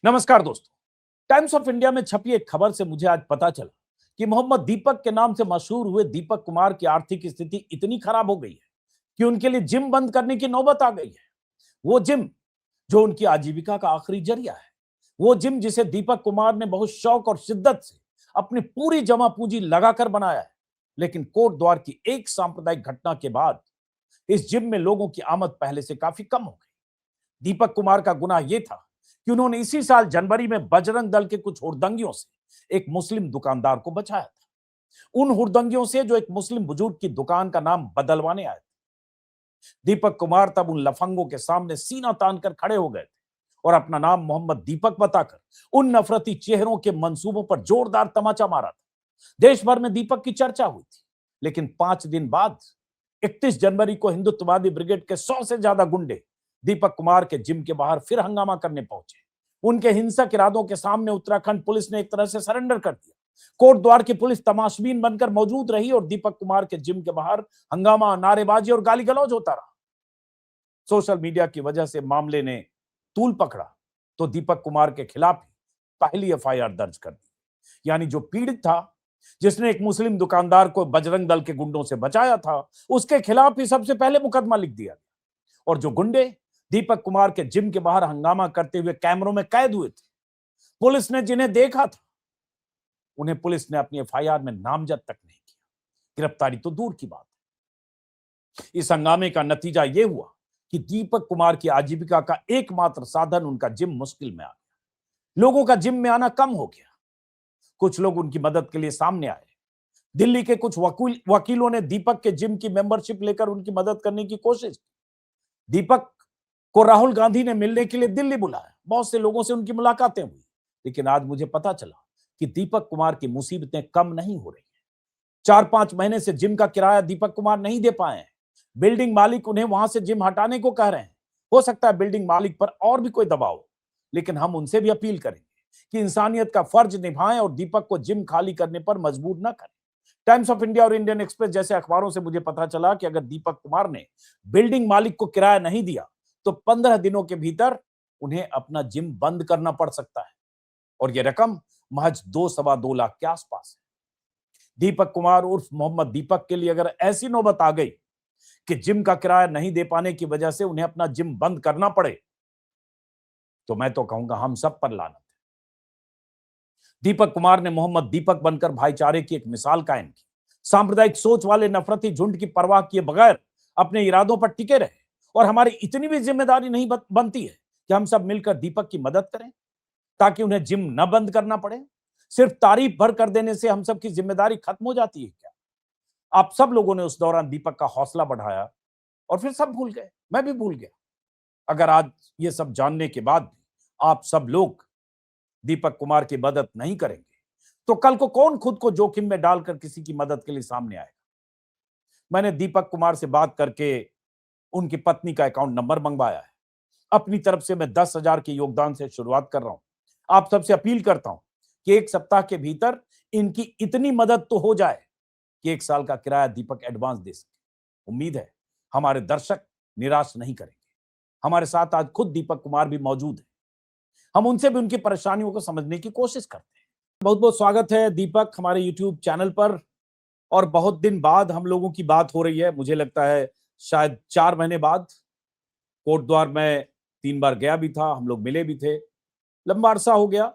नमस्कार दोस्तों। Times of India में छपी एक खबर से मुझे आज पता चला कि मोहम्मद दीपक के नाम से मशहूर हुए दीपक कुमार की आर्थिक स्थिति इतनी खराब हो गई है कि उनके लिए जिम बंद करने की नौबत आ गई है। वो जिम जो उनकी आजीविका का आखिरी जरिया है, वो जिम जिसे दीपक कुमार ने बहुत शौक और शिद्दत से अपनी पूरी जमा पूंजी लगाकर बनाया है, लेकिन कोट द्वार की एक सांप्रदायिक घटना के बाद इस जिम में लोगों की आमद पहले से काफी कम हो गई। दीपक कुमार का गुनाह यह था कि उन्होंने इसी साल जनवरी में बजरंग दल के कुछ हुड़दंगियों से एक मुस्लिम दुकानदार को बचाया था। उन हुड़दंगियों से जो एक मुस्लिम बुजुर्ग की दुकान का नाम बदलवाने आए थे। दीपक कुमार तब उन लफंगों के सामने सीना तान कर खड़े हो गए थे और अपना नाम मोहम्मद दीपक बताकर उन नफरती चेहरों के मंसूबों पर जोरदार तमाचा मारा था। देश भर में दीपक की चर्चा हुई थी, लेकिन 5 दिन बाद 31 जनवरी को हिंदुत्ववादी ब्रिगेड के 100 से ज्यादा गुंडे दीपक कुमार के जिम के बाहर फिर हंगामा करने पहुंचे। उनके हिंसक इरादों के सामने उत्तराखंड पुलिस ने एक तरह से सरेंडर कर दिया। कोट द्वार की पुलिस तमाशबीन बनकर मौजूद रही और दीपक कुमार के जिम के बाहर हंगामा, नारेबाजी और गाली गलौज होता रहा। सोशल मीडिया की वजह से मामले ने तूल पकड़ा तो दीपक कुमार के खिलाफ पहली एफआईआर दर्ज कर दी। यानी जो पीड़ित था, जिसने एक मुस्लिम दुकानदार को बजरंग दल के गुंडों से बचाया था, उसके खिलाफ ही सबसे पहले मुकदमा लिख दिया। और जो गुंडे दीपक कुमार के जिम के बाहर हंगामा करते हुए कैमरों में कैद हुए थे, पुलिस ने जिन्हें देखा था, उन्हें पुलिस ने अपनी एफआईआर में नामजद तक नहीं किया। गिरफ्तारी तो दूर की बात है। इस हंगामे का नतीजा यह हुआ कि दीपक कुमार की आजीविका का एकमात्र साधन उनका जिम मुश्किल में आ गया। लोगों का जिम में आना कम हो गया। कुछ लोग उनकी मदद के लिए सामने आए। दिल्ली के कुछ वकीलों ने दीपक के जिम की मेंबरशिप लेकर उनकी मदद करने की कोशिश की। दीपक को राहुल गांधी ने मिलने के लिए दिल्ली बुलाया। बहुत से लोगों से उनकी मुलाकातें हुई, लेकिन आज मुझे पता चला कि दीपक कुमार की मुसीबतें कम नहीं हो रही हैं। 4-5 महीने से जिम का किराया दीपक कुमार नहीं दे पाए हैं। बिल्डिंग मालिक उन्हें वहां से जिम हटाने को कह रहे हैं। हो सकता है बिल्डिंग मालिक पर और भी कोई दबाव हो, लेकिन हम उनसे भी अपील करेंगे कि इंसानियत का फर्ज निभाएं और दीपक को जिम खाली करने पर मजबूर न करें। टाइम्स ऑफ इंडिया और इंडियन एक्सप्रेस जैसे अखबारों से मुझे पता चला कि अगर दीपक कुमार ने बिल्डिंग मालिक को किराया नहीं दिया तो 15 दिनों के भीतर उन्हें अपना जिम बंद करना पड़ सकता है, और यह रकम महज 2-2.25 लाख के आसपास है। दीपक कुमार उर्फ मोहम्मद दीपक के लिए अगर ऐसी नौबत आ गई कि जिम का किराया नहीं दे पाने की वजह से उन्हें अपना जिम बंद करना पड़े, तो मैं तो कहूंगा हम सब पर लानत है। दीपक कुमार ने मोहम्मद दीपक बनकर भाईचारे की एक मिसाल कायम की। सांप्रदायिक सोच वाले नफरती झुंड की परवाह किए बगैर अपने इरादों पर टिके रहे। और हमारी इतनी भी जिम्मेदारी नहीं बनती है कि हम सब मिलकर दीपक की मदद करें ताकि उन्हें जिम न बंद करना पड़े। सिर्फ तारीफ भर कर देने से हम सब की जिम्मेदारी खत्म हो जाती है क्या? आप सब लोगों ने उस दौरान दीपक का हौसला बढ़ाया और फिर सब भूल गए। मैं भी भूल गया। अगर आज ये सब जानने के बाद भी आप सब लोग दीपक कुमार की मदद नहीं करेंगे तो कल को कौन खुद को जोखिम में डालकर किसी की मदद के लिए सामने आएगा? मैंने दीपक कुमार से बात करके उनकी पत्नी का अकाउंट नंबर मंगवाया है। अपनी तरफ से मैं 10,000 के योगदान से शुरुआत कर रहा हूं। आप सबसे अपील करता हूं कि एक सप्ताह के भीतर इनकी इतनी मदद तो हो जाए कि 1 साल का किराया दीपक एडवांस दे सके। उम्मीद है हमारे दर्शक निराश नहीं करेंगे। हमारे साथ आज खुद दीपक कुमार भी मौजूद है। हम उनसे भी उनकी परेशानियों को समझने की कोशिश करते हैं। बहुत बहुत स्वागत है दीपक हमारे यूट्यूब चैनल पर। और बहुत दिन बाद हम लोगों की बात हो रही है। मुझे लगता है शायद 4 महीने बाद। कोट द्वार में 3 बार गया भी था, हम लोग मिले भी थे। लंबा अरसा हो गया,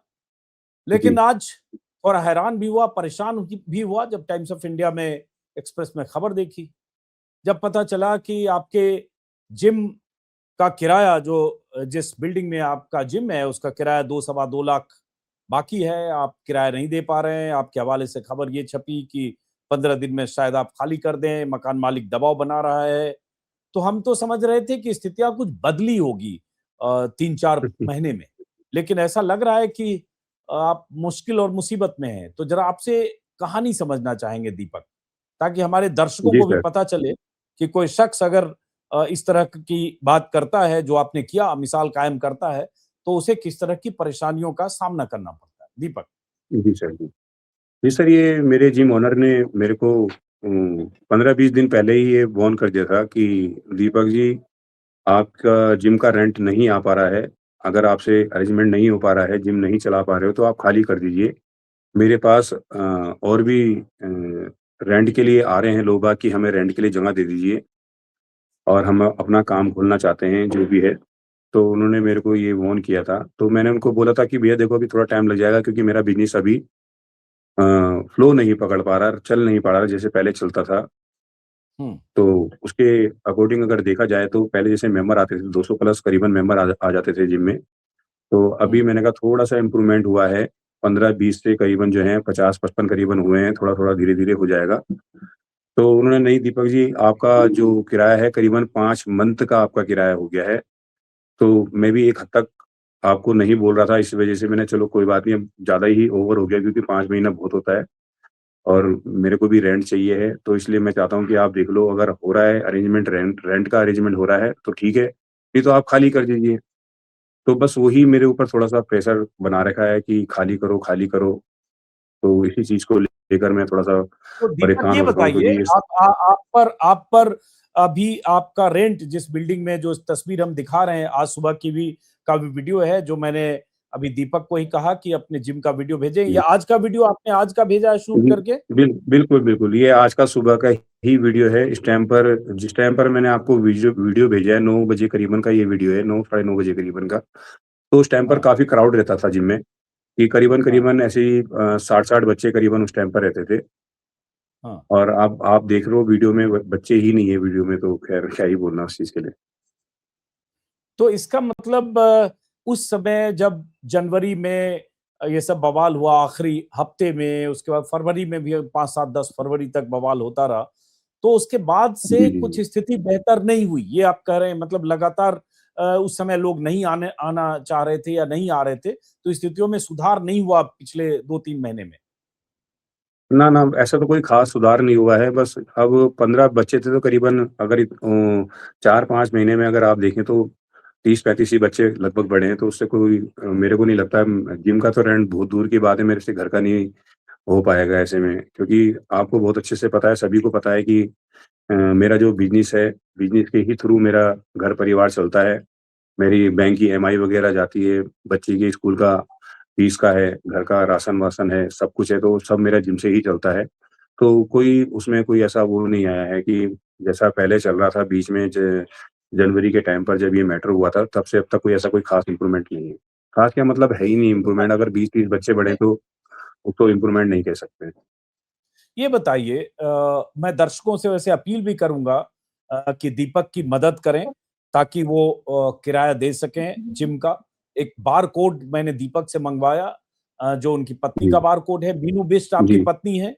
लेकिन आज थोड़ा हैरान भी हुआ, परेशान भी हुआ जब टाइम्स ऑफ इंडिया में, एक्सप्रेस में खबर देखी। जब पता चला कि आपके जिम का किराया, जो जिस बिल्डिंग में आपका जिम है, उसका किराया 2-2.25 लाख बाकी है। आप किराया नहीं दे पा रहे हैं। आपके हवाले से खबर ये छपी कि 15 दिन में शायद आप खाली कर दें, मकान मालिक दबाव बना रहा है। तो हम तो समझ रहे थे कि स्थितियां कुछ बदली होगी 3-4 महीने में, लेकिन ऐसा लग रहा है कि आप मुश्किल और मुसीबत में हैं। तो जरा आपसे कहानी समझना चाहेंगे दीपक, ताकि हमारे दर्शकों जी को भी सर। पता चले कि कोई शख्स अगर इस तरह की बात करता है, जो आपने किया, मिसाल कायम करता है, तो उसे किस तरह की परेशानियों का सामना करना पड़ता है। दीपक। जी सर, जी। जी सर, ये मेरे जिम ओनर ने मेरे को 15-20 दिन पहले ही ये वार्न कर दिया था कि दीपक जी, आपका जिम का रेंट नहीं आ पा रहा है अगर आपसे अरेंजमेंट नहीं हो पा रहा है, जिम नहीं चला पा रहे हो तो आप खाली कर दीजिए। मेरे पास और भी रेंट के लिए आ रहे हैं लोग बाग कि हमें रेंट के लिए जगह दे दीजिए और हम अपना काम खोलना चाहते हैं, जो भी है। तो उन्होंने मेरे को ये वार्न किया था, तो मैंने उनको बोला था कि भैया देखो अभी थोड़ा टाइम लग जाएगा क्योंकि मेरा बिज़नेस अभी फ्लो नहीं पकड़ पा रहा, चल नहीं पा रहा जैसे पहले चलता था। हम्म। तो उसके अकॉर्डिंग अगर देखा जाए तो पहले जैसे मेंबर आते थे 200 प्लस करीबन मेंबर आ जाते थे जिम में। तो अभी हम्म। मैंने कहा थोड़ा-सा इम्प्रूवमेंट हुआ है, 15-20 से करीबन जो है 50-55 करीबन हुए हैं, थोड़ा-थोड़ा धीरे-धीरे हो जाएगा। तो उन्होंने नहीं दीपक जी आपका जो किराया है करीबन 5 मंथ का आपका किराया हो गया है। तो मैं भी एक हद तक आपको नहीं बोल रहा था, इस वजह से मैंने चलो कोई बात नहीं अब ज़्यादा ही ओवर हो गया क्योंकि 5 महीना बहुत होता है और मेरे को भी रेंट चाहिए है, तो इसलिए मैं चाहता हूँ कि आप देख लो अगर हो रहा है अरेंजमेंट रेंट रेंट का अरेंजमेंट हो रहा है तो ठीक है, नहीं तो आप खाली कर दीजिए। तो बस वही मेरे ऊपर थोड़ा-सा प्रेशर बना रखा है कि खाली करो, तो इसी चीज़ को लेकर मैं थोड़ा-सा तो दीपक परेशान ये हो रखा हूँ बताइए, क्योंकि आप पर अभी आपका रेंट जिस बिल्डिंग में जो तस्वीर हम दिखा रहे हैं आज सुबह की भी का भी वीडियो है जो मैंने अभी दीपक को ही कहा कि अपने जिम का वीडियो भेजें। ये आज का वीडियो आपने आज का भेजा है शूट जी, करके? बिल्कुल, बिल्कुल। ये आज का सुबह का ही वीडियो है। जिस टाइम पर मैंने आपको वीडियो वीडियो भेजा है 9 बजे करीबन का ये वीडियो है, 9 साढ़े 9 बजे करीबन का। तो उस टाइम पर हाँ, काफ़ी क्राउड रहता था जिम में, कि हाँ, करीबन ऐसे ही 60-60 बच्चे करीबन उस टाइम पर रहते थे। हाँ। और अब आप देख रहे हो वीडियो में बच्चे ही नहीं है वीडियो में तो ख़ैर क्या ही बोलना उस चीज़ के लिए। तो इसका मतलब उस समय जब जनवरी में ये सब बवाल हुआ आखिरी हफ्ते में, उसके बाद फरवरी में भी 5, 7, 10 फरवरी तक बवाल होता रहा। तो उसके बाद जी, से जी, कुछ जी। स्थिति बेहतर नहीं हुई, ये आप कह रहे हैं मतलब लगातार उस समय लोग नहीं आना चाह रहे थे या नहीं आ रहे थे, तो स्थितियों में सुधार नहीं हुआ पिछले 2-3 महीने में। ना, ना, ऐसा तो कोई ख़ास सुधार नहीं हुआ है, बस अब 15 बच्चे थे तो करीबन अगर 4-5 महीने में अगर आप देखें तो 30-35 ही बच्चे लगभग बढ़े हैं, तो उससे कोई मेरे को नहीं लगता जिम का तो रेंट बहुत दूर की बात है, मेरे से घर का नहीं हो पाएगा ऐसे में। क्योंकि आपको बहुत अच्छे से पता है, सभी को पता है कि मेरा जो बिज़नेस है, बिज़नेस के ही थ्रू मेरा घर परिवार चलता है। मेरी बैंक की ईएमआई वग़ैरह जाती है, बच्चे के स्कूल का फीस का है, घर का राशन-वाशन है, सब कुछ है, तो सब मेरा जिम से ही चलता है। तो कोई उसमें कोई ऐसा वो नहीं आया है कि जैसा पहले चल रहा था बीच में जनवरी के टाइम पर जब ये मैटर हुआ था, तब से अब तक कोई ऐसा कोई ख़ास इम्प्रूवमेंट नहीं है। ख़ास क्या मतलब है ही नहीं इम्प्रूवमेंट, अगर 20-30 बच्चे बढ़े तो उसको इम्प्रूवमेंट नहीं कह सकते। ये बताइए मैं दर्शकों से वैसे अपील भी करूँगा कि दीपक की मदद करें ताकि वो किराया दे सकें जिम का। एक बार कोड मैंने दीपक से मँगवाया जो उनकी पत्नी जी, का बार कोड है। बीनू बिष्ट आपकी जी, पत्नी है?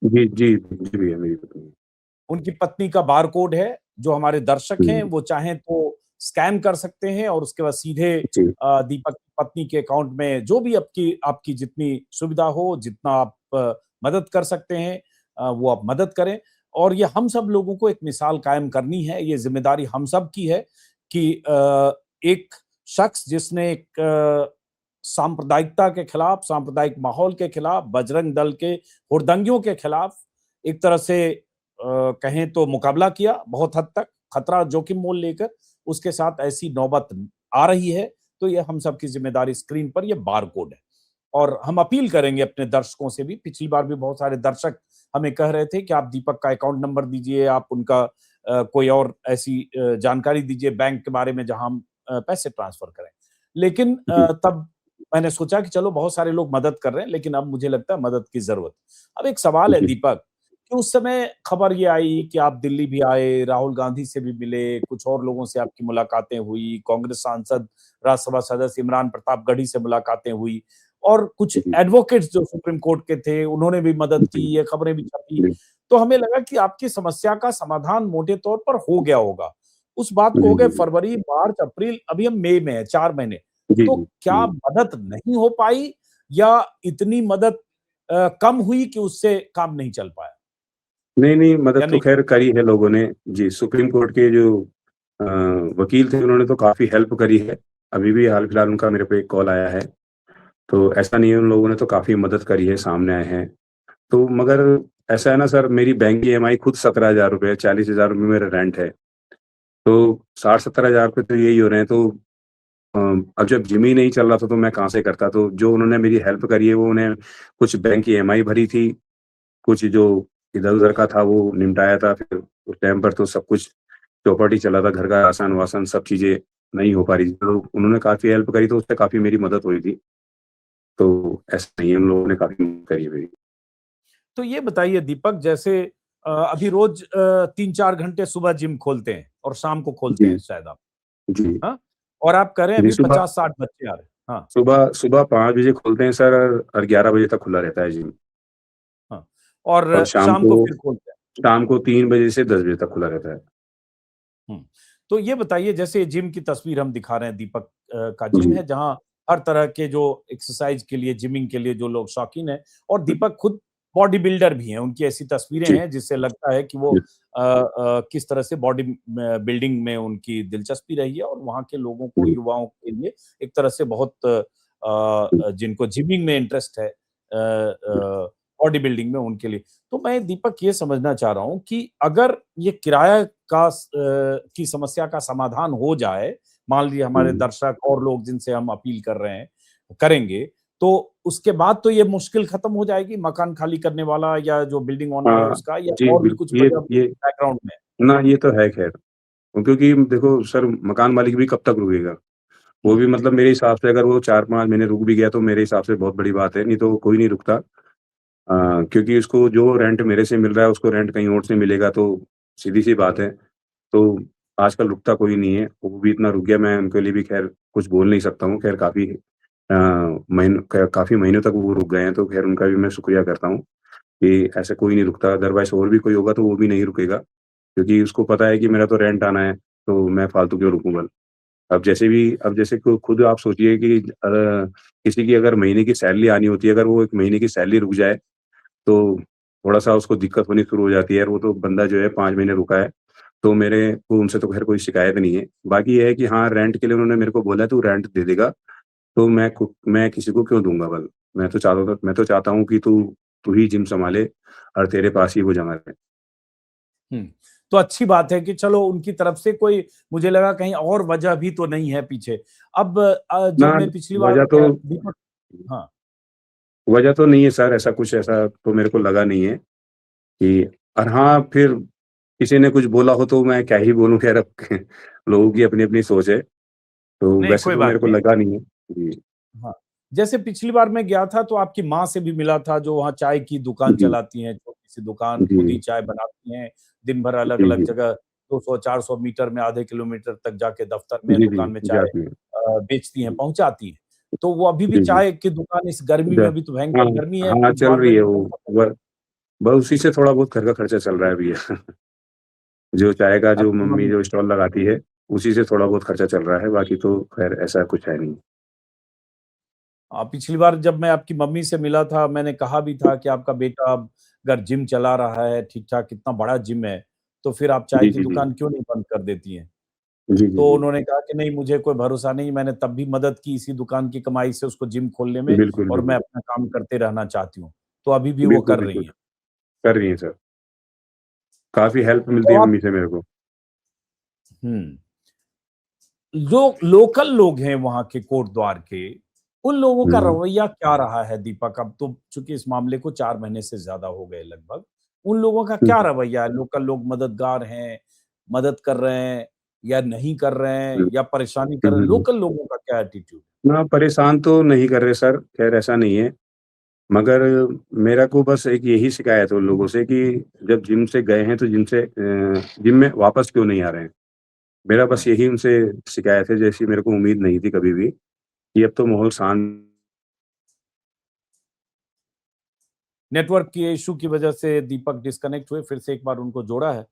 जी, जी, जी भैया मेरी पत्नी। उनकी पत्नी का बार कोड है, जो हमारे दर्शक हैं हुँ, वो चाहें तो स्कैन कर सकते हैं और उसके बाद सीधे जी, दीपक की पत्नी के अकाउंट में जो भी आपकी आपकी जितनी सुविधा हो, जितना आप मदद कर सकते हैं वो आप मदद करें। और ये हम सब लोगों को एक मिसाल कायम करनी है, ये ज़िम्मेदारी हम सब की है कि एक शख्स जिसने एक सांप्रदायिकता के खिलाफ, सांप्रदायिक माहौल के खिलाफ, बजरंग दल के हुड़दंगियों के खिलाफ एक तरह से कहें तो मुकाबला किया बहुत हद तक, खतरा जोखिम मोल लेकर, उसके साथ ऐसी नौबत आ रही है, तो ये हम सबकी ज़िम्मेदारी स्क्रीन पर ये बारकोड है। और हम अपील करेंगे अपने दर्शकों से भी, पिछली बार भी बहुत सारे दर्शक हमें कह रहे थे कि आप दीपक का अकाउंट नंबर दीजिए, आप उनका कोई और ऐसी जानकारी दीजिए बैंक के बारे में जहाँ हम पैसे ट्रांसफ़र करें। लेकिन जी, तब मैंने सोचा कि चलो बहुत सारे लोग मदद कर रहे हैं, लेकिन अब मुझे लगता है मदद की ज़रूरत। अब एक सवाल है जी, दीपक कि उस समय खबर ये आई कि आप दिल्ली भी आए, राहुल गांधी से भी मिले, कुछ और लोगों से आपकी मुलाकातें हुई, कांग्रेस सांसद, राज्यसभा सदस्य इमरान प्रताप गढ़ी से मुलाकातें हुई और कुछ जी, एडवोकेट्स जो सुप्रीम कोर्ट के थे, उन्होंने भी मदद की, जी, ये खबरें भी छपी। जी, तो हमें लगा कि आपकी समस्या का समाधान मोटे तौर पर हो गया होगा। उस बात को जी, हो गए जी, जी, फरवरी, मार्च, अप्रैल, अभी हम मई में हैं, 4 महीने। जी, तो जी, क्या जी। मदद नहीं हो पाई या इतनी मदद कम हुई कि उससे काम नहीं चल पाया नहीं, नहीं, मदद या तो नहीं? ख़ैर करी है लोगों ने। जी, सुप्रीम कोर्ट के जो अ, वकील थे उन्होंने तो काफ़ी हेल्प करी है। अभी भी हाल-फिलहाल उनका मेरे पे एक कॉल आया है। तो ऐसा नहीं है उन लोगों ने तो काफ़ी मदद करी है, सामने आए हैं। तो मगर ऐसा है ना सर मेरी बैंक की ईएमआई खुद ₹17,000 है, ₹40,000 मेरा रेंट है। तो 60-70 हज़ार रुपए तो यही हो रहे हैं तो अब जब जिम ही नहीं चल रहा था तो मैं कहाँ से करता? तो जो उन्होंने मेरी हेल्प करी है वो उन्हें कुछ बैंक की ईएमआई भरी थी, कुछ जो इधर-उधर का था वो निपटाया था। फिर उस टाइम पर तो सब कुछ चौपट ही चला था, घर का राशन-वाशन सब चीज़ें नहीं हो पा रही थी। तो उन्होंने काफ़ी हेल्प करी तो उससे काफ़ी मेरी मदद हुई थी। तो ऐसा नहीं है, उन लोगों ने काफ़ी मदद करी है मेरी। तो ये बताइए दीपक, जैसे अभी रोज 3-4 घंटे सुबह जिम खोलते हैं और शाम को खोलते जी, हैं शायद आप, जी। हाँ? और आप कह रहे हैं जी, अभी 50-60 बच्चे आ रहे हैं। हाँ, सुबह सुबह 5 बजे खोलते हैं सर और 11 बजे तक खुला रहता है जिम। हाँ। और और शाम शाम को को फिर खोलते हैं। शाम को 3 बजे से 10 बजे तक खुला रहता है। हुँ। तो ये बताइए, जैसे जिम की तस्वीर हम दिखा रहे हैं, दीपक का जिम जी, है जहाँ हर तरह के जो एक्सरसाइज के लिए, जिमिंग के लिए जो लोग शौकीन हैं, और दीपक खुद बॉडी बिल्डर भी हैं। उनकी ऐसी तस्वीरें जी, हैं जिससे लगता है कि वो जी, किस तरह से बॉडी बिल्डिंग में उनकी दिलचस्पी रही है, और वहाँ के लोगों को, जी, युवाओं के लिए एक तरह से बहुत जी, जिनको जिमिंग में इंटरेस्ट है, बॉडी बिल्डिंग में, उनके लिए। तो मैं दीपक ये समझना चाह रहा हूँ कि अगर ये किराया की समस्या का समाधान हो जाए, मान लीजिए हमारे हुँ। दर्शक और लोग जिनसे हम अपील कर रहे हैं, करेंगे, तो उसके बाद तो ये मुश्किल खत्म हो जाएगी, मकान खाली करने वाला या जो बिल्डिंग ओनर है हाँ, उसका, या जी, और भी कुछ वजह ये बैकग्राउंड में है? ना ये तो है ख़ैर, क्योंकि देखो सर मकान मालिक भी कब तक रुकेगा? वो हुँ, भी मतलब मेरे हिसाब से अगर वो 4-5 महीने रुक भी गया तो मेरे हिसाब से बहुत बड़ी बात है, नहीं तो कोई नहीं रुकता। क्योंकि उसको जो रेंट मेरे से मिल रहा है उसको रेंट कहीं और से मिलेगा तो सीधी-सी बात है। तो आजकल रुकता कोई नहीं है, वो भी इतना रुक गया मैं उनके लिए भी ख़ैर कुछ बोल नहीं सकता हूँ। ख़ैर काफ़ी महीनों तक वो रुक गए हैं तो ख़ैर उनका भी मैं शुक्रिया करता हूँ कि ऐसा कोई नहीं रुकता अदरवाइज़ और भी कोई होगा तो वो भी नहीं रुकेगा। क्योंकि उसको पता है कि मेरा तो रेंट आना है, तो मैं फालतू क्यों रुकूँ भला? अब जैसे खुद आप सोचिए कि किसी की अगर महीने की सैलरी आनी होती है, अगर वो 1 महीने की सैलरी रुक जाए, तो थोड़ा-सा उसको दिक्कत होनी शुरू हो जाती है और वो तो बंदा जो है 5 महीने रुका है, तो मेरे को उनसे तो ख़ैर कोई शिकायत नहीं है। बाकी ये है कि हाँ, रेंट के लिए उन्होंने मेरे को बोला है, "तू रेंट दे देगा।" तो मैं किसी को क्यों दूँगा भला? मैं तो चाहता हूँ कि तू तू ही जिम सँभाले और तेरे पास ही वो जमा रहे। हुँ। तो अच्छी बात है कि चलो उनकी तरफ से कोई, मुझे लगा कहीं और वजह भी तो नहीं है पीछे। अब ना जब मैं पिछली बार वजह तो दीपक, हाँ। वजह तो नहीं है सर, ऐसा तो मेरे को लगा नहीं है कि और हाँ, फिर किसी ने कुछ बोला हो तो मैं क्या ही बोलूँ खैर अब लोगों की अपनी-अपनी सोच है, तो नहीं, वैसे कोई तो बात मेरे को नहीं। लगा नहीं है। जी, हाँ, जैसे पिछली बार मैं गया था तो आपकी माँ से भी मिला था, जो वहाँ चाय की दुकान जी, चलाती हैं, छोटी-सी दुकान, खुद ही जी, चाय बनाती हैं, दिन भर जी, अलग-अलग जी। जगह 200-400 मीटर में, आधे किलोमीटर तक जाके दफ्तर में, जी, दुकान में जी, चाय जाती है। बेचती हैं, जी, पहुँचाती हैं। तो वो अभी भी जी, जी। चाय की दुकान इस गर्मी ज में भी, तो हाँ, भयंकर गर्मी है, हाँ, कुछ चल रही है गवर्नमेंट वो ने ब बस उसी से थोड़ा बहुत घर का खर्चा चल रहा है भैया। जो चाय का जो आपकी मम्मी मम्मी, जो स्टॉल लगाती है, उसी से थोड़ा बहुत खर्चा चल रहा है, बाकी तो खैर ऐसा कुछ है नहीं। पिछली बार जब मैं आपकी मम्मी से मिला था, मैंने कहा भी था कि आपका बेटा अब अगर जिम चला रहा है ठीक-ठाक, इतना बड़ा जिम है, तो फिर आप चाय जी, की जी, जी। दुकान क्यों नहीं बंद कर देती हैं? जी, जी, तो जी। उन्होंने कहा कि नहीं, मुझे कोई भरोसा नहीं, मैंने तब भी मदद की इसी दुकान की कमाई से उसको जिम खोलने में, बिल्कुल, और मैं बिल्कुल। अपना काम करते रहना चाहती हूँ। तो अभी भी वो बिल्कुल, कर रही बिल्कुल। हैं। कर रही हैं सर। काफ़ी हेल्प मिलती तो है आप, मम्मी से मेरे को। हुँ, जो लोकल लोग हैं वहाँ के कोटद्वार के, उन लोगों का हुँ, रवैया क्या रहा है दीपक? अब तो चूँकि इस मामले को 4 महीने से ज़्यादा हो गए लगभग। उन लोगों का हुँ, क्या रवैया है? लोकल लोग मददगार हैं, मदद कर रहे हैं या नहीं कर रहे हैं, हुँ, या परेशानी कर हुँ, रहे हैं? हुँ, हुँ। लोकल लोगों का क्या एटीट्यूड? ना परेशान तो नहीं कर रहे सर, ख़ैर ऐसा नहीं है। मगर मेरा को बस एक यही शिकायत है उन लोगों से कि जब जिम से गए हैं तो जिम में वापस क्यों नहीं आ रहे हैं? मेरा हुँ। बस यही उनसे शिकायत है, जैसी मेरे को उम्मीद नहीं थी कभी भी, कि अब तो माहौल शांत नेटवर्क के इश्यू की वजह से दीपक डिस्कनेक्ट हुए, फिर से एक बार उनको जोड़ा है।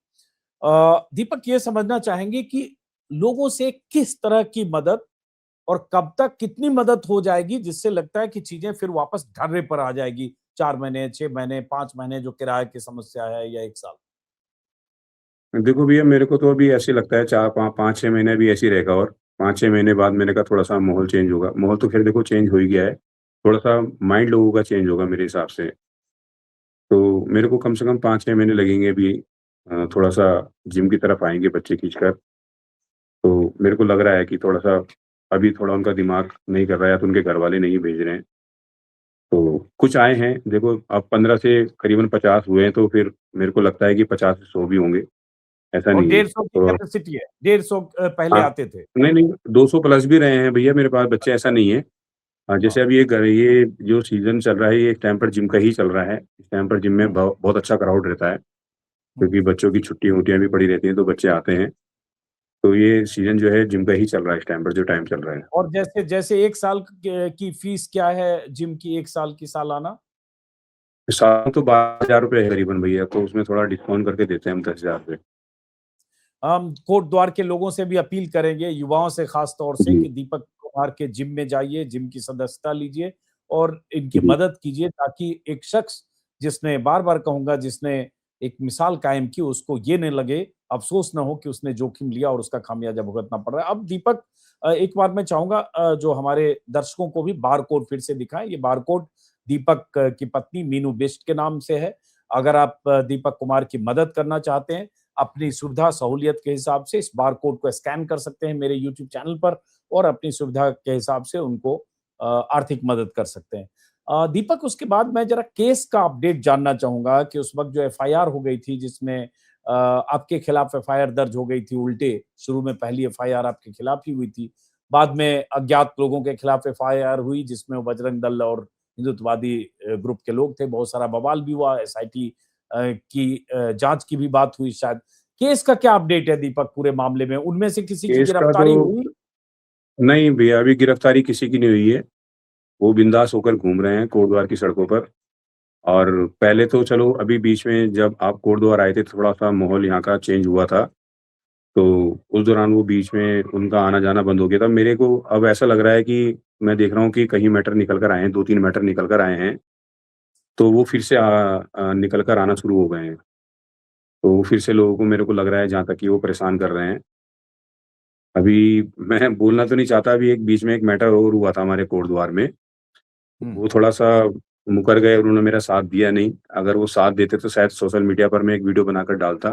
दीपक ये समझना चाहेंगे कि लोगों से किस तरह की मदद और कब तक कितनी मदद हो जाएगी जिससे लगता है कि चीजें फिर वापस ढर्रे पर आ जाएगी? 4 महीने, 6 महीने, 5 महीने जो किराए की समस्या है, या 1 साल? देखो भैया मेरे को तो अभी ऐसे ही लगता है 5-6 महीने भी ऐसे ही रहेगा और 5-6 महीने बाद मैंने कहा थोड़ा-सा माहौल चेंज होगा। माहौल तो ख़ैर देखो चेंज हो ही गया है, थोड़ा-सा माइंड लोगों का चेंज होगा मेरे हिसाब से। तो मेरे को कम से कम 5-6 महीने लगेंगे अभी थोड़ा-सा जिम की तरफ आएँगे बच्चे खींचकर। तो मेरे को लग रहा है कि थोड़ा-सा अभी थोड़ा उनका दिमाग नहीं कर रहा है या तो उनके घर वाले नहीं भेज रहे हैं। तो कुछ आए हैं, देखो अब 15 से करीबन 50 हुए हैं, तो फिर मेरे को लगता है कि 50 से 100 भी होंगे, ऐसा और नहीं है। 150 की तो कैपेसिटी है, 150 पहले हाँ, आते थे। नहीं, नहीं 200 प्लस भी रहे हैं भैया मेरे पास बच्चे, ऐसा नहीं है। जैसे हाँ, अब ये जो सीज़न चल रहा है, ये एक टाइम पर जिम का ही चल रहा है। इस टाइम पर जिम में हुँ, बहुत अच्छा क्राउड रहता है, हुँ। क्योंकि बच्चों की छुट्टियाँ-वुट्टियाँ भी पड़ी रहती हैं, तो बच्चे आते हैं। तो ये सीज़न जो है जिम का ही चल रहा है, इस टाइम पर जो टाइम चल रहा है। और जैसे जैसे 1 साल क की फीस क्या है जिम की 1 साल की सालाना? साल तो ₹12,000 है करीबन भैया, तो उसमें थोड़ा डिस्काउंट करके देते हैं हम ₹10,000। हम कोट द्वार के लोगों से भी अपील करेंगे, युवाओं से खास तौर से जी, कि दीपक कुमार के जिम में जाइए, जिम की सदस्यता लीजिए और इनकी जी, मदद कीजिए ताकि एक शख्स जिसने बार-बार कहूँगा जिसने एक मिसाल कायम की उसको ये नहीं लगे, अफ़सोस ना हो कि उसने जोखिम लिया और उसका खामियाज़ा भुगतना पड़ रहा है। अब दीपक एक बार मैं चाहूँगा जो हमारे दर्शकों को भी बारकोड फिर से दिखाएँ। ये बारकोड दीपक की पत्नी मीनू बिष्ट के नाम से है। अगर आप दीपक कुमार की मदद करना चाहते हैं अपनी सुविधा सहूलियत के हिसाब से इस बारकोड को स्कैन कर सकते हैं मेरे यूट्यूब चैनल पर और अपनी सुविधा के हिसाब से उनको आर्थिक मदद कर सकते हैं। दीपक उसके बाद मैं ज़रा केस का अपडेट जानना चाहूँगा कि उस वक़्त जो एफआईआर हो गई थी जिसमें आपके खिलाफ एफआईआर दर्ज हो गई थी उल्टे, शुरू में पहली एफआईआर आपके खिलाफ ही हुई थी। बाद में अज्ञात लोगों के खिलाफ एफआईआर हुई जिसमें वो बजरंग दल और हिंदुत्ववादी ग्रुप के लोग थे, बहुत सारा बवाल भी हुआ, एसआईटी की जाँच की भी बात हुई शायद। केस का क्या अपडेट है दीपक पूरे मामले में? उनमें से किसी की केस का तो गिरफ्तारी हुई? नहीं भैया, अभी गिरफ्तारी किसी की नहीं हुई है। वो बिंदास होकर घूम रहे हैं कोटद्वार की सड़कों पर। और पहले तो चलो, अभी बीच में जब आप कोटद्वार आए थे, थोड़ा-सा माहौल यहाँ का चेंज हुआ था। तो उस दौरान वो बीच में उनका आना-जाना बंद हो गया था। मेरे को अब ऐसा लग रहा है कि मैं देख रहा हूँ कि कहीं मैटर निकल कर आए हैं, 2-3 मैटर निकल कर आए हैं, तो वो फिर से निकल कर आना शुरू हो गए हैं। तो फिर से लोगों को, मेरे को लग रहा है जहाँ तक कि वो परेशान कर रहे हैं। अभी मैं बोलना तो नहीं चाहता, अभी एक बीच में एक मैटर और हुआ था हमारे कोटद्वार में। हुँ। वो थोड़ा-सा मुकर गए, उन्होंने मेरा साथ दिया नहीं। अगर वो साथ देते तो शायद सोशल मीडिया पर मैं एक वीडियो बनाकर डालता।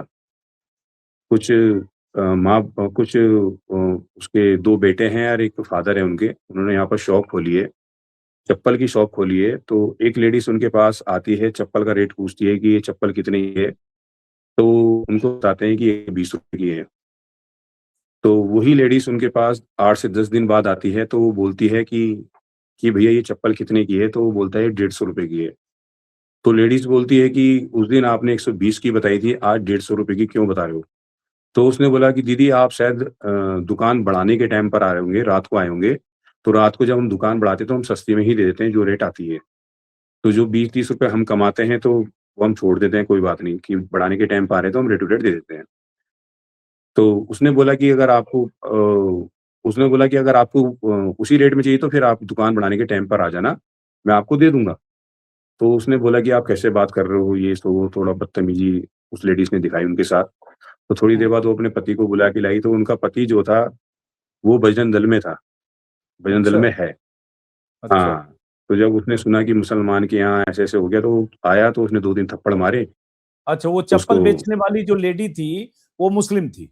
कुछ उसके 2 बेटे हैं और एक फादर है उनके। उन्होंने यहाँ पर शॉप खोली है, चप्पल की शॉप खोली है। तो एक लेडीज़ उनके पास आती है, चप्पल का रेट पूछती है कि ये चप्पल कितने की है? तो उनको बताते हैं कि ये ₹20 की है। तो वही लेडीज़ उनके पास 8 से 10 दिन बाद आती है, तो वो बोलती है कि भैया ये चप्पल कितने की है? तो वो बोलता है ₹150 की है। तो लेडीज़ बोलती है कि उस दिन आपने 120 की बताई थी, आज ₹150 की क्यों बता रहे हो? तो उसने बोला कि दीदी आप शायद दुकान बढ़ाने के टाइम पर आए होंगे, रात को आए होंगे। तो रात को जब हम दुकान बढ़ाते हैं तो हम सस्ते में ही दे देते हैं जो रेट आती है। तो जो 20-30 रुपए हम कमाते हैं तो वो हम छोड़ देते हैं, कोई बात नहीं, कि बढ़ाने के टाइम पे आ रहे हैं तो हम रेट टू रेट दे देते हैं। तो उसने बोला कि अगर आपको उसी रेट में चाहिए तो फिर आप दुकान बढ़ाने के टाइम पर आ जाना, मैं आपको दे दूँगा। तो उसने बोला कि आप कैसे बात कर रहे हो, ये सो वो, थोड़ा बदतमीज़ी उस लेडीज़ ने दिखाई उनके साथ। तो थोड़ी देर हुँ। बाद वो अपने पति को बुला के लाई, तो उनका पति जो था वो बजरंग दल में था, बजरंग दल अच्छा, में है। अच्छा। हाँ, तो जब उसने सुना कि मुसलमान के यहाँ ऐसे-ऐसे हो गया, तो वो आया, तो उसने 2 दिन थप्पड़ मारे अच्छा, वो उसको। चप्पल बेचने वाली जो लेडी थी, वो मुस्लिम थी?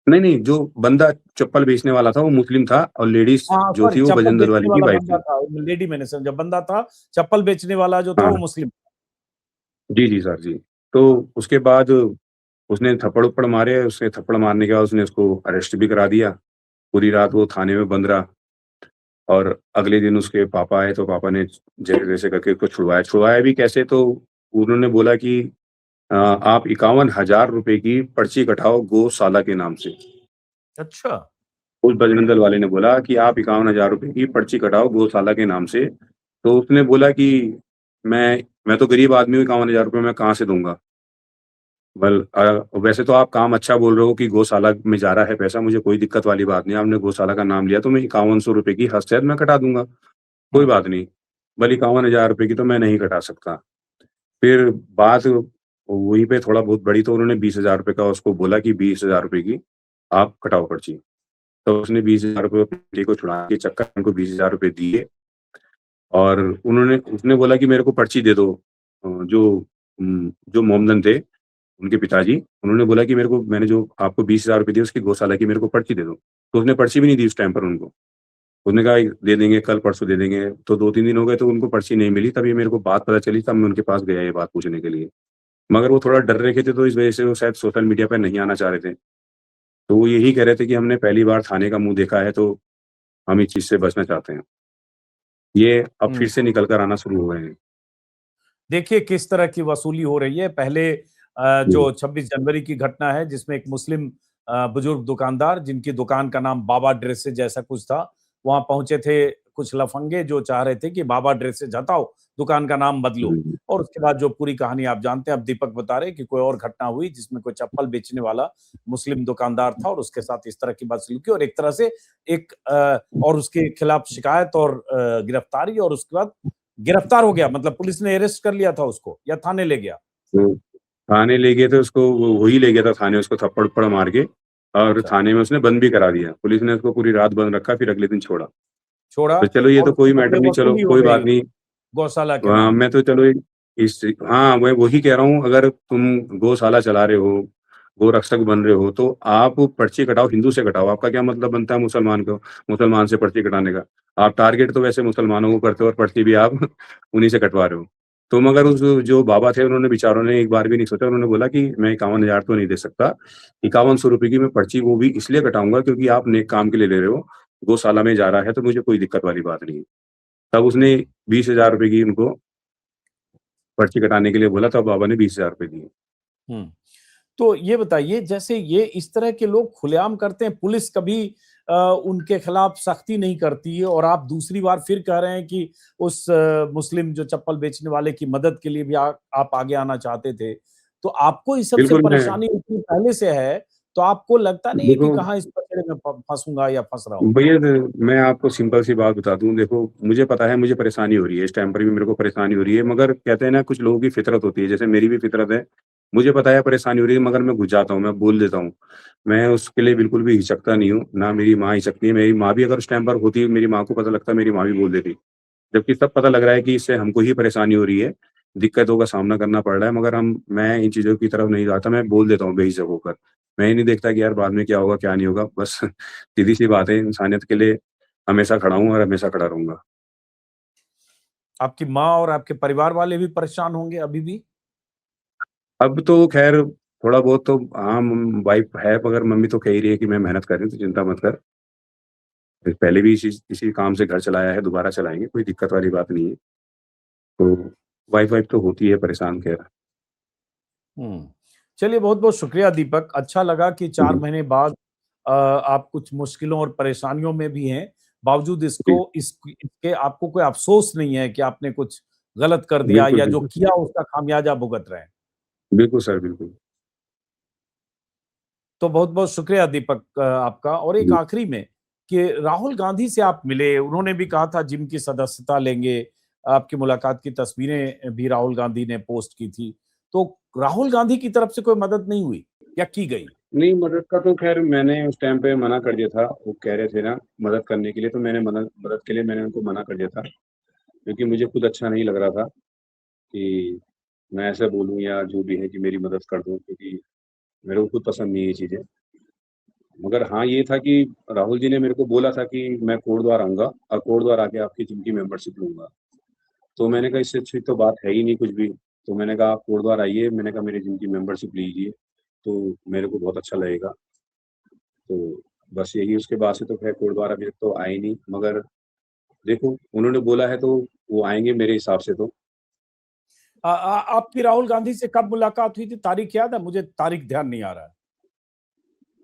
नहीं, नहीं, जो बंदा चप्पल बेचने वाला था वो मुस्लिम था और लेडीज़ हाँ, जो सॉरी थी वो चप्पल बजरंग दल बेचने वाले की वाला वाइफ़ बंदा थी। था, लेडी मैंने समझा, बंदा था, चप्पल बेचने वाला जो था वो हाँ, मुस्लिम। जी, जी सर, जी। तो उसके बाद उसने थप्पड़-वप्पड़ मारे, उसने थप्पड़ मारने के बाद उसने उसको अरेस्ट भी करा दिया। पूरी रात वो थाने में बंद रहा और अगले दिन उसके पापा आए, तो पापा ने जैसे-तैसे करके उसको छुड़वाया। छुड़वाया भी कैसे, तो उन्होंने बोला कि आप ₹51,000 की पर्ची कटाओ गौशाला के नाम से। अच्छा। उस बजरंग दल वाले ने बोला कि आप ₹51,000 की पर्ची कटाओ गौशाला के नाम से। तो उसने बोला कि मैं तो गरीब आदमी हूँ, ₹51,000 मैं कहाँ से दूँगा? वैसे तो आप काम अच्छा बोल रहे हो कि गौशाला में जा रहा है पैसा, मुझे कोई दिक्कत वाली बात नहीं है। आपने गौशाला का नाम लिया तो मैं ₹5100 की हद से हद मैं कटा दूँगा, कोई हुँ। बात नहीं। भले ₹51,000 की तो मैं नहीं कटा सकता। फिर बात वहीं पे थोड़ा बहुत बढ़ी, तो उन्होंने ₹20,000 का उसको बोला कि ₹20,000 की आप कटाओ पर्ची। तो उसने ₹20,000 बेटे को छुड़ाने के चक्कर में उनको ₹20,000 दिए और उसने बोला कि मेरे को पर्ची दे दो। जो मोमडन थे, उनके पिताजी, उन्होंने बोला कि मेरे को, मैंने जो आपको ₹20,000 दिए उसकी गौशाला की मेरे को पर्ची दे दो। तो उसने पर्ची भी नहीं दी उस टाइम पर उनको। उसने कहा दे देंगे, कल-परसों दे देंगे, तो 2-3 दिन हो गए तो उनको पर्ची नहीं मिली, तभी मेरे को बात पता चली, तब मैं उनके पास गया ये बात पूछने के लिए। मगर वो थोड़ा डर रखे थे, तो इस वजह से वो शायद सोशल मीडिया पे नहीं आना चाह रहे थे। तो वो यही कह रहे थे कि हमने पहली बार थाने का मुँह देखा है, तो हम इस चीज़ से बचना चाहते हैं। ये अब हुँ। फिर से निकल कर आना शुरू हो गए हैं। देखिए किस तरह की वसूली हो रही है। पहले जी, जो 26 जनवरी की घटना है जिसमें एक मुस्लिम बुजुर्ग दुकानदार जिनकी दुकान का नाम बाबा ड्रेसेज जैसा कुछ था, वहाँ पहुँचे थे कुछ लफंगे जो चाह रहे थे कि बाबा ड्रेसेज हटाओ, दुकान का नाम बदलो। जी, और उसके बाद जो पूरी कहानी आप जानते हैं, अब दीपक बता रहे हैं कि कोई और घटना हुई जिसमें कोई चप्पल बेचने वाला मुस्लिम दुकानदार था और उसके साथ इस तरह की बदसलूकी और एक तरह से एक और उसके खिलाफ शिकायत और गिरफ्तारी और उसके बाद गिरफ्तार हो गया मतलब पुलिस ने अरेस्ट कर लिया था उसको या थाने ले गया? तो थाने ले गए थे उसको, वो वही ले गया था थाने उसको थप्पड़-वप्पड़ मार के, और अच्छा, थाने में उसने बंद भी करा दिया। पुलिस ने उसको पूरी रात बंद रखा, फिर अगले दिन छोड़ा। छोड़ा तो चलो ये और तो उसके कोई बदले मैटर नहीं, चलो वसूली हो कोई बात गई नहीं। गौशाला के नाम मैं पे। तो चलो इस हाँ, मैं वही कह रहा हूँ, अगर तुम गौशाला चला रहे हो, गोरक्षक बन रहे हो, तो आप पर्ची कटाओ, हिंदू से कटाओ। आपका क्या मतलब बनता है मुसलमान से पर्ची कटाने का? आप टारगेट तो वैसे मुसलमानों को करते हो और पर्ची भी आप उन्हीं से कटवा रहे हो। तो मगर उस जो बाबा थे उन्होंने बेचारों ने एक बार भी नहीं सोचा, उन्होंने बोला कि मैं 51,000 तो नहीं दे सकता, ₹5100 की मैं पर्ची वो भी इसलिए कटाऊँगा क्योंकि आप नेक काम के लिए ले रहे हो, गौशाला में जा रहा है तो मुझे कोई दिक्कत वाली बात नहीं है। तब उसने ₹20,000 की उनको पर्ची कटाने के लिए बोला, तब बाबा ने ₹20,000 दिए। हुँ। तो ये बताइए जैसे ये इस तरह के लोग खुलेआम करते हैं, पुलिस कभी उनके खिलाफ सख्ती नहीं करती है और आप दूसरी बार फिर कह रहे हैं कि उस मुस्लिम जो चप्पल बेचने वाले की मदद के लिए भी आप आगे आना चाहते थे। तो आपको इस सब से बिल्कुल, मैं परेशानी इतनी पहले से है, तो आपको लगता नहीं है कि देखो कहाँ इस पचड़े में फ फँसूँगा या फँस रहा हूँ? भैया मैं आपको सिंपल सी बात बता दूँ, देखो मुझे पता है मुझे परेशानी हो रही है, इस टाइम पर भी मेरे को परेशानी हो रही है, मगर कहते हैं ना कुछ लोगों की फितरत होती है, जैसे मेरी भी फितरत है। मुझे पता है परेशानी हो रही है, मगर मैं घुस जाता हूँ, मैं बोल देता हूँ। मैं उसके लिए बिल्कुल भी हिचकता नहीं हूँ, ना मेरी माँ हिचकती है, मेरी माँ भी अगर उस टाइम पर होती, मेरी माँ को पता लगता, मेरी माँ भी बोल देती। जबकि सब पता लग रहा है कि इससे हमको ही परेशानी हो रही है, दिक्कतों का सामना करना पड़ रहा है, मगर मैं इन चीज़ों की तरफ नहीं जाता, मैं बोल देता हूँ बेझिझक होकर। मैं ये नहीं देखता कि यार बाद में क्या होगा, क्या नहीं होगा, बस सीधी-सी बात है, इंसानियत के लिए हमेशा खड़ा हूँ और हमेशा खड़ा रहूँगा। आपकी माँ और आपके परिवार वाले भी परेशान होंगे अभी भी? अब तो ख़ैर थोड़ा बहुत तो हाँ, वाइफ़ है, मगर मम्मी तो कह ही रही है कि मैं मेहनत कर रही हूँ, तो चिंता मत कर। पहले भी इसी काम से घर चलाया है, दोबारा चलाएँगे, कोई दिक्कत वाली बात नहीं है। तो वाइफ़ तो होती है परेशान, ख़ैर। हुँ। चलिए बहुत-बहुत शुक्रिया दीपक। अच्छा लगा कि 4 जी, महीने बाद आप कुछ मुश्किलों और परेशानियों में भी हैं, बावजूद जी। इसके आपको कोई अफ़सोस नहीं है कि आपने कुछ गलत कर दिया बिल्कुल, या जो बिल्कुल। किया उसका खामियाजा भुगत रहे हैं। बिल्कुल सर, बिल्कुल। तो बहुत-बहुत शुक्रिया दीपक आपका और एक जी, आखिरी में कि राहुल गांधी से आप मिले, उन्होंने भी कहा था जिम की सदस्यता लेंगे, आपकी मुलाकात की तस्वीरें भी राहुल गांधी ने पोस्ट की थी। तो राहुल गांधी की तरफ से कोई मदद नहीं हुई या की गई? नहीं मदद का तो ख़ैर मैंने उस टाइम पे मना कर दिया था, वो कह रहे थे ना मदद करने के लिए, तो मैंने मदद के लिए मैंने उनको मना कर दिया था, क्योंकि मुझे खुद अच्छा नहीं लग रहा था कि मैं ऐसा बोलूँ या जो भी है कि मेरी मदद कर दो, क्योंकि मेरे को खुद पसंद नहीं है ये चीज़ें। मगर हाँ, ये था कि राहुल जी ने मेरे को बोला था कि मैं कोटद्वार आऊँगा और कोटद्वार आके आपकी जिम की मेंबरशिप लूँगा। तो मैंने कहा इससे अच्छी तो बात है ही नहीं कुछ भी। तो मैंने कहा आप कोटद्वार आइए, मैंने कहा मेरी जिम की मेंबरशिप लीजिए, तो मेरे को बहुत अच्छा लगेगा। तो बस यही, उसके बाद से तो ख़ैर कोटद्वार अभी तक तो आए नहीं, मगर देखो उन्होंने बोला है तो वो आएँगे मेरे हिसाब से तो। आपकी राहुल गांधी से कब मुलाकात हुई थी? तारीख याद है? मुझे तारीख ध्यान नहीं आ रहा है।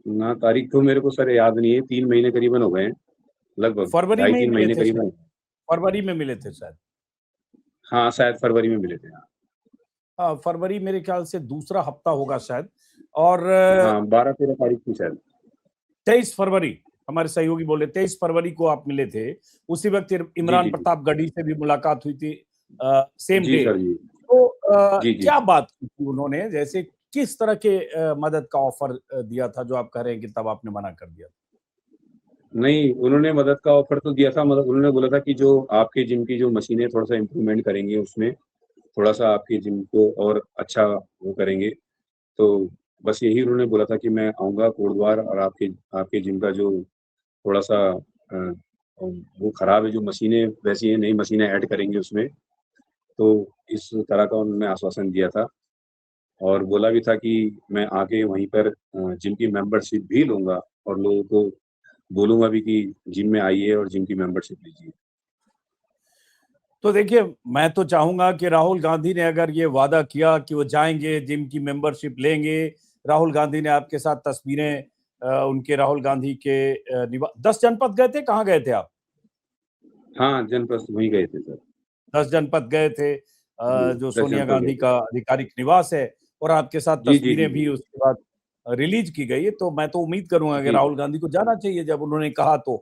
ना तारीख तो मेरे को सर याद नहीं है, 3 महीने करीबन हो गए हैं, लगभग फरवरी ढाई में ही 3 मिले महीने थे शायद, करीबन। फरवरी में मिले थे शायद। हाँ, शायद फरवरी में मिले थे। हाँ, फरवरी मेरे ख्याल से दूसरा हफ्ता होगा शायद और हाँ 12-13 तारीख थी शायद। 23 फरवरी हमारे सहयोगी बोले 23 फरवरी को आप मिले थे। उसी वक़्त जी, इमरान जी, जी। प्रताप गढ़ी से भी मुलाकात हुई थी सेम जी डे। सर, जी। तो जी, जी, क्या जी। बात की थी उन्होंने? जैसे किस तरह के मदद का ऑफ़र दिया था जो आप कह रहे हैं कि तब आपने मना कर दिया? नहीं, उन्होंने मदद का ऑफ़र तो दिया था, मतलब उन्होंने बोला था कि जो आपके जिम की जो मशीनें थोड़ा-सा इम्प्रूवमेंट करेंगे उसमें, थोड़ा-सा आपकी जिम को और अच्छा वो करेंगे। तो बस यही उन्होंने बोला था कि मैं आऊँगा कोटद्वार और आपके आपके जिम का जो थोड़ा-सा वो खराब है, जो मशीनें वैसी हैं, नई मशीनें ऐड करेंगे उसमें। तो इस तरह का उन्होंने आश्वासन दिया था और बोला भी था कि मैं आके वहीं पर जिम की मेंबरशिप भी लूँगा और लोगों को बोलूँगा भी कि जिम में आइए और जिम की मेंबरशिप लीजिए। तो देखिए, मैं तो चाहूँगा कि राहुल गांधी ने अगर ये वादा किया कि वो जाएँगे, जिम की मेंबरशिप लेंगे, राहुल गांधी ने आपके साथ तस्वीरें उनके राहुल गांधी के 10 जनपद गए थे, कहाँ गए थे आप? हाँ, जनपद वहीं गए थे सर। 10 जनपद गए थे जी, जो 10 सोनिया जनपद गए गांधी थे। का आधिकारिक निवास है और आपके साथ जी, जी, जी, तस्वीरें भी जी। उसके बाद रिलीज़ की गई है, तो मैं तो उम्मीद करूँगा कि जी, राहुल गांधी को जाना चाहिए जब उन्होंने कहा तो।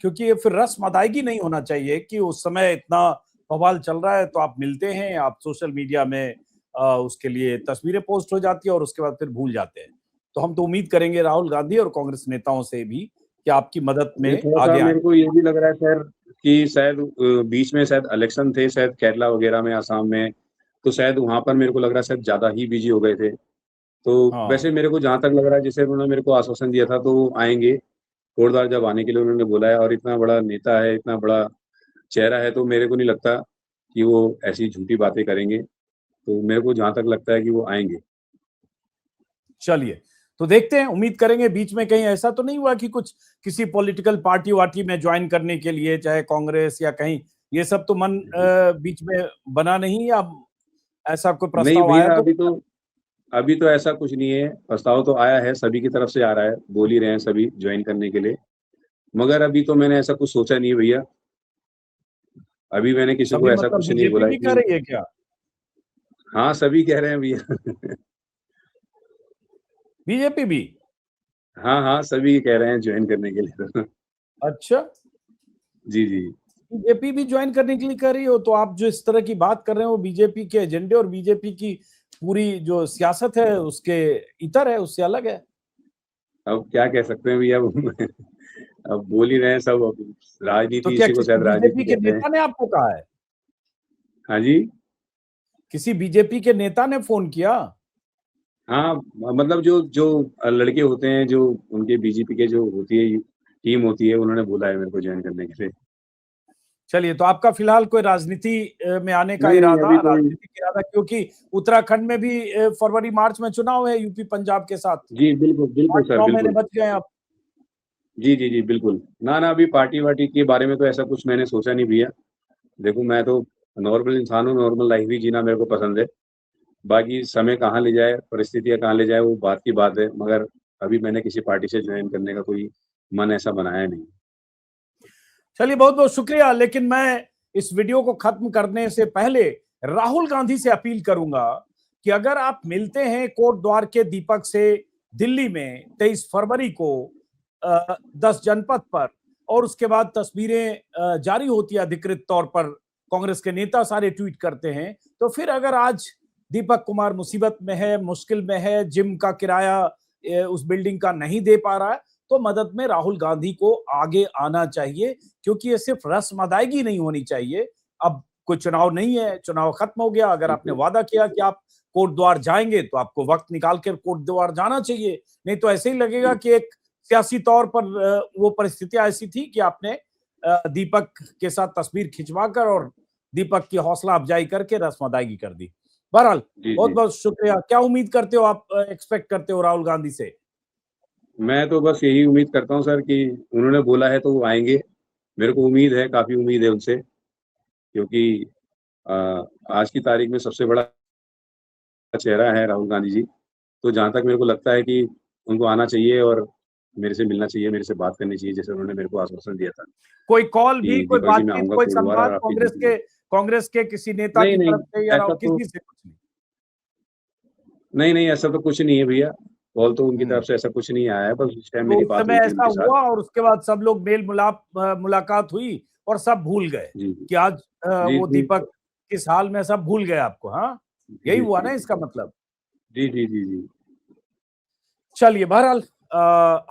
क्योंकि ये फिर रस्म-अदायगी नहीं होना चाहिए कि उस समय इतना बवाल चल रहा है तो आप मिलते हैं, आप सोशल मीडिया में उसके लिए तस्वीरें पोस्ट हो जाती है और उसके बाद फिर भूल जाते हैं। तो हम तो उम्मीद करेंगे राहुल गांधी और कांग्रेस नेताओं से भी कि आपकी मदद ये में थोड़ा-सा आगे आएँ। मेरे को ये भी लग रहा है सर कि शायद बीच में शायद इलेक्शन थे शायद केरला वगैरह में, असम में, तो शायद वहाँ पर मेरे को लग रहा है शायद ज़्यादा ही बिज़ी हो गए थे। तो हाँ। वैसे मेरे को जहाँ तक लग रहा है जैसे उन्होंने मेरे को आश्वासन दिया था तो वो आएँगे, कोटद्वार जब आने के लिए उन्होंने बोला है और इतना बड़ा नेता है, इतना बड़ा चेहरा है, तो मेरे को नहीं लगता कि वो ऐसी झूठी बातें करेंगे। तो मेरे को जहाँ तक लगता है कि वो आएँगे। चलिए, तो देखते हैं, उम्मीद करेंगे बीच में कहीं ऐसा तो नहीं हुआ कि कुछ किसी पॉलिटिकल पार्टी-वार्टी में जॉइन करने के लिए, चाहे कांग्रेस या कहीं, ये सब तो मन जी। बीच में बना नहीं या ऐसा कोई नहीं प्रस्ताव आया भैया तो? अभी तो ऐसा कुछ नहीं है, प्रस्ताव तो आया है, सभी की तरफ से आ रहा है, बोल ही रहे हैं सभी जॉइन करने के लिए। मगर अभी तो मैंने ऐसा कुछ सोचा नहीं है भैया, अभी मैंने किसी को सभी ऐसा मतलब कुछ नहीं बीजेपी बोला है भी कर कि रही है क्या? हाँ, सभी कह रहे हैं भैया। बीजेपी भी? हाँ, हाँ, सभी कह रहे हैं जॉइन करने के लिए तो। अच्छा, जी, जी। बीजेपी भी जॉइन करने के लिए कर रही हो, तो आप जो इस तरह की बात कर रहे हो, वो बीजेपी के एजेंडे और बीजेपी की पूरी जो सियासत है, उसके इतर है, उससे अलग है। अब क्या कह सकते हैं भैया अब अब बोल ही रहे हैं सब अब तो राजनीति क्या इसी को किसी शायद राजनीति बीजेपी के कहते हैं। नेता ने आपको कहा है? हाँ जी। किसी बीजेपी के नेता ने फ़ोन किया? हाँ, मतलब जो जो लड़के होते हैं, जो उनके बीजेपी के जो होती है टीम होती है, उन्होंने बोला है मेरे को जॉइन करने के लिए। चलिए, तो आपका फ़िलहाल कोई राजनीति में आने का नहीं, नहीं, इरादा अभी कोई राजनीतिक इरादा क्योंकि उत्तराखंड में भी फरवरी-मार्च में चुनाव है यूपी पंजाब के साथ। जी, बिल्कुल, बिल्कुल सर, 8-9 महीने बिल्कुल। बच गए हैं अब। जी, जी, जी, बिल्कुल। ना, ना, अभी पार्टी-वार्टी के बारे में तो ऐसा कुछ मैंने सोचा नहीं भैया। देखो, मैं तो नॉर्मल इंसान हूँ, नॉर्मल लाइफ़ ही जीना मेरे को पसंद है। बाकी समय कहाँ ले जाए, परिस्थितियाँ कहाँ ले जाए, वो बात की बात है, मगर अभी मैंने किसी पार्टी से जॉइन करने का कोई मन ऐसा बनाया नहीं। चलिए बहुत-बहुत शुक्रिया, लेकिन मैं इस वीडियो को खत्म करने से पहले राहुल गांधी से अपील करूँगा कि अगर आप मिलते हैं कोटद्वार के दीपक से दिल्ली में 23 फरवरी को 10 जनपद पर और उसके बाद तस्वीरें जारी होती है अधिकृत तौर पर, कांग्रेस के नेता सारे ट्वीट करते हैं, तो फिर अगर आज दीपक कुमार मुसीबत में है, मुश्किल में है, जिम का किराया उस बिल्डिंग का नहीं दे पा रहा है, तो मदद में राहुल गांधी को आगे आना चाहिए क्योंकि ये सिर्फ रस्म अदायगी नहीं होनी चाहिए। अब कोई चुनाव नहीं है, चुनाव खत्म हो गया। अगर आपने बिल्कुल, वादा किया कि आप कोटद्वार जाएँगे, तो आपको वक़्त निकाल कर कोटद्वार जाना चाहिए। नहीं तो ऐसे ही लगेगा जी, कि एक सियासी तौर पर वो परिस्थितियाँ ऐसी थी कि आपने दीपक के साथ तस्वीर खिंचवाकर और दीपक की हौसला अफ़जाई करके रस्म अदायगी कर दी। बहरहाल, जी, जी। बहुत-बहुत शुक्रिया। क्या उम्मीद करते हो आप एक्सपेक्ट करते हो राहुल गांधी से? मैं तो बस यही उम्मीद करता हूँ सर कि उन्होंने बोला है तो वो आएँगे। मेरे को उम्मीद है, काफ़ी उम्मीद है उनसे क्योंकि अ, आज की तारीख में सबसे बड़ा चेहरा है राहुल गांधी जी। तो जहाँ तक मेरे को लगता है कि उनको आना चाहिए और मेरे से मिलना चाहिए, मेरे से बात करनी चाहिए, जैसे उन्होंने मेरे को आश्वासन दिया था कोई कॉल भी, कि कोई दीपक जी मैं बातचीत, आऊँगा कोई कोटद्वार और संवाद आपकी जिम में कांग्रेस के किसी नेता नहीं, की नहीं, तरफ से या ऐसा तो किसी से कुछ नहीं? नहीं, नहीं, ऐसा तो कुछ नहीं है भैया। कॉल तो उनकी हुँ। तरफ से ऐसा कुछ नहीं आया है, बस उस टाइम तो मेरी उस बात समय हुई थी ऐसा उनके साथ। हुआ और उसके बाद सब लोग मुलाकात हुई और सब भूल गए जी, जी। कि आज जी, वो जी। दीपक किस हाल में सब भूल गए आपको, हाँ? यही जी, हुआ जी, ना जी। इसका मतलब? जी, जी, जी, जी। चलिए बहरहाल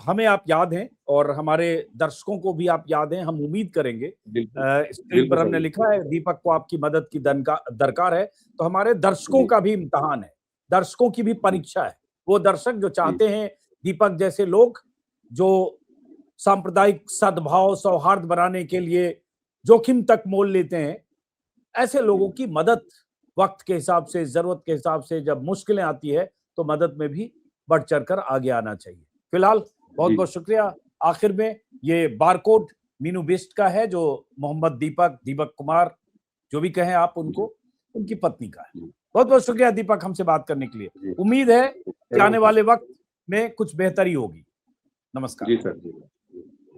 हमें आप याद हैं और हमारे दर्शकों को भी आप याद हैं, हम उम्मीद करेंगे बिल्कुल। स्क्रीन बिल्कुल पर सर, हमने लिखा बिल्कुल। है दीपक को आपकी मदद की दरकार है, तो हमारे दर्शकों जी, का भी इम्तिहान है, दर्शकों की भी जी, परीक्षा है। वो दर्शक जो जी, चाहते हैं दीपक जैसे लोग जो सांप्रदायिक सद्भाव सौहार्द बनाने के लिए जोखिम तक मोल लेते हैं, ऐसे लोगों की मदद वक्त के हिसाब से, जरूरत के हिसाब से जब मुश्किलें आती है तो मदद में भी बढ़ चढ़कर आगे आना चाहिए। फिलहाल बहुत बहुत शुक्रिया। आखिर में ये बारकोड मीनू बिष्ट का है, जो मोहम्मद दीपक कुमार जो भी कहें आप उनको, उनकी पत्नी का है। बहुत बहुत शुक्रिया दीपक, हमसे बात करने के लिए। उम्मीद है कि आने वाले वक्त में कुछ बेहतरी होगी। नमस्कार। जी सर।